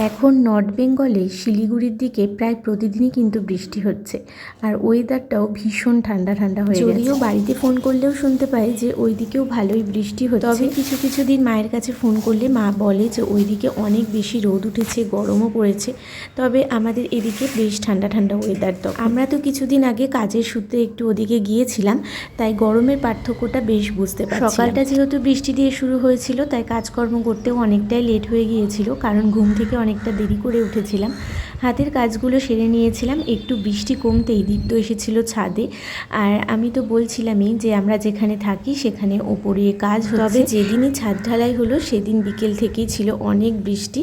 এখন নর্থ বেঙ্গলে শিলিগুড়ির দিকে প্রায় প্রতিদিনই কিন্তু বৃষ্টি হচ্ছে, আর ওয়েদারটাও ভীষণ ঠান্ডা ঠান্ডা হয়ে গেছে। যদিও বাড়িতে ফোন করলেও শুনতে পাই যে ওইদিকেও ভালোই বৃষ্টি হচ্ছে, তবে কিছু কিছু দিন মায়ের কাছে ফোন করলে মা বলে যে ওইদিকে অনেক বেশি রোদ উঠেছে, গরমও পড়েছে। তবে আমাদের এদিকে বেশ ঠান্ডা ঠান্ডা ওয়েদার। তো আমরা তো কিছুদিন আগে কাজের সূত্রে একটু ওদিকে গিয়েছিলাম, তাই গরমের পার্থক্যটা বেশ বুঝতে পারছি। সকালটা যেহেতু বৃষ্টি দিয়ে শুরু হয়েছিল, তাই কাজকর্ম করতেও অনেকটাই লেট হয়ে গিয়েছিল, কারণ ঘুম থেকে অনেকটা দেরি করে উঠেছিলাম। হাতের কাজগুলো সেরে নিয়েছিলাম। একটু বৃষ্টি কমতেই দীপ্ত এসেছিল ছাদে, আর আমি তো বলছিলামই যে আমরা যেখানে থাকি সেখানে ওপরে কাজ হচ্ছে। তবে যেদিনই ছাদ ঢালাই হলো সেদিন বিকেল থেকেই ছিল অনেক বৃষ্টি,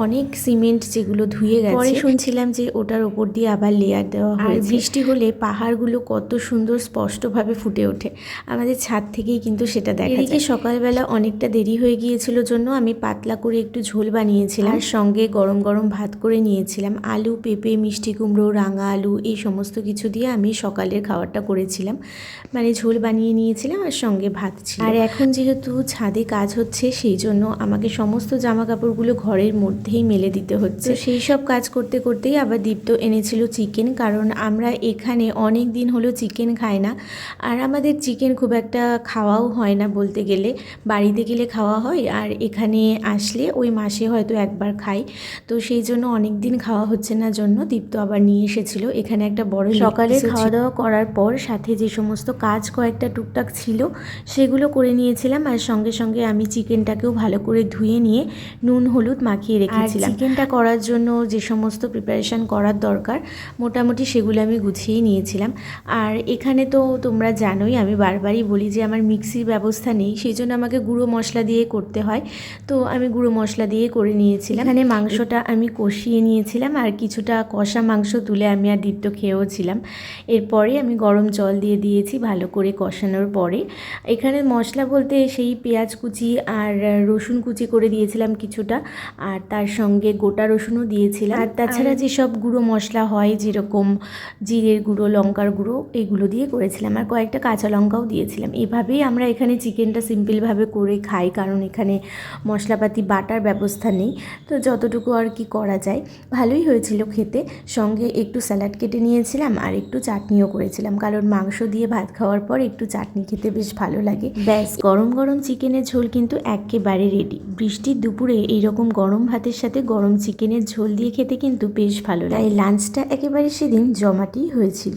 অনেক সিমেন্ট যেগুলো ধুয়ে গেছে। পরে শুনছিলাম যে ওটার ওপর দিয়ে আবার লেয়ার দেওয়া হয়। বৃষ্টি হলে পাহাড়গুলো কত সুন্দর স্পষ্টভাবে ফুটে ওঠে, আমাদের ছাদ থেকেই কিন্তু সেটা দেখা যায়। সকালবেলা অনেকটা দেরি হয়ে গিয়েছিল জন্য আমি পাতলা করে একটু ঝোল বানিয়েছিলাম, আর সঙ্গে গরম গরম ভাত করে নিয়েছিলাম। আলু, পেঁপে, মিষ্টি কুমড়ো, রাঙা আলু এই সমস্ত কিছু দিয়ে আমি সকালের খাবারটা করেছিলাম, মানে ঝোল বানিয়ে নিয়েছিলাম আর সঙ্গে ভাত ছিল। আর এখন যেহেতু ছাদে কাজ হচ্ছে সেই জন্য আমাকে সমস্ত জামা কাপড়গুলো ঘরের মধ্যেই মেলে দিতে হচ্ছে। সেই সব কাজ করতে করতেই আবার দীপ্ত এনেছিল চিকেন, কারণ আমরা এখানে অনেক দিন হলো চিকেন খাই না, আর আমাদের চিকেন খুব একটা খাওয়াও হয় না বলতে গেলে। বাড়িতে গেলে খাওয়া হয়, আর এখানে আসলে ওই মাসে হয়তো একবার খাই। তো সেই জন্য অনেক দিন খাওয়া হচ্ছে না জন্য দীপ্ত আবার নিয়ে এসেছিল। এখানে একটা বড় সকালে খাওয়া দাওয়া করার পর সাথে যে সমস্ত কাজ কয়েকটা টুকটাক ছিল সেগুলো করে নিয়েছিলাম, আর সঙ্গে সঙ্গে আমি চিকেনটাকেও ভালো করে ধুয়ে নিয়ে নুন হলুদ মাখিয়ে রেখেছিলাম। চিকেনটা করার জন্য যে সমস্ত প্রিপারেশান করার দরকার মোটামুটি সেগুলো আমি গুছিয়ে নিয়েছিলাম। আর এখানে তো তোমরা জানোই, আমি বারবারই বলি যে আমার মিক্সির ব্যবস্থা নেই, সেই জন্য আমাকে গুঁড়ো মশলা দিয়ে করতে হয়। তো আমি গুঁড়ো মশলা দিয়ে করে নিয়েছিলাম। এখানে মাংসটা আমি কষিয়ে নিয়েছিলাম, আর কিছুটা কষা মাংস তুলে আমি আর দীপ্ত খেয়েওছিলাম। এরপরে আমি গরম জল দিয়ে দিয়েছি ভালো করে কষানোর পরে। এখানে মশলা বলতে সেই পেঁয়াজ কুচি আর রসুন কুচি করে দিয়েছিলাম কিছুটা, আর তার সঙ্গে গোটা রসুনও দিয়েছিলাম। আর তাছাড়া যেসব গুঁড়ো মশলা হয় যেরকম জিরের গুঁড়ো, লঙ্কার গুঁড়ো, এগুলো দিয়ে করেছিলাম, আর কয়েকটা কাঁচা লঙ্কাও দিয়েছিলাম। এভাবেই আমরা এখানে চিকেনটা সিম্পলভাবে করে খাই, কারণ এখানে মশলাপাতি বাটার ব্যবস্থা নেই। তো যতটুকু আর কি করা যায়। ভালোই হয়েছিল খেতে, সঙ্গে একটু স্যালাড কেটে নিয়েছিলাম আর একটু চাটনিও করেছিলাম, কারণ মাংস দিয়ে ভাত খাওয়ার পর একটু চাটনি খেতে বেশ ভালো লাগে। ব্যাস, গরম গরম চিকেনের ঝোল কিন্তু একেবারে রেডি। বৃষ্টির দুপুরে এইরকম গরম ভাতের সাথে গরম চিকেনের ঝোল দিয়ে খেতে কিন্তু বেশ ভালো লাগে। তাই লাঞ্চটা একেবারে সেদিন জমাটেই হয়েছিল।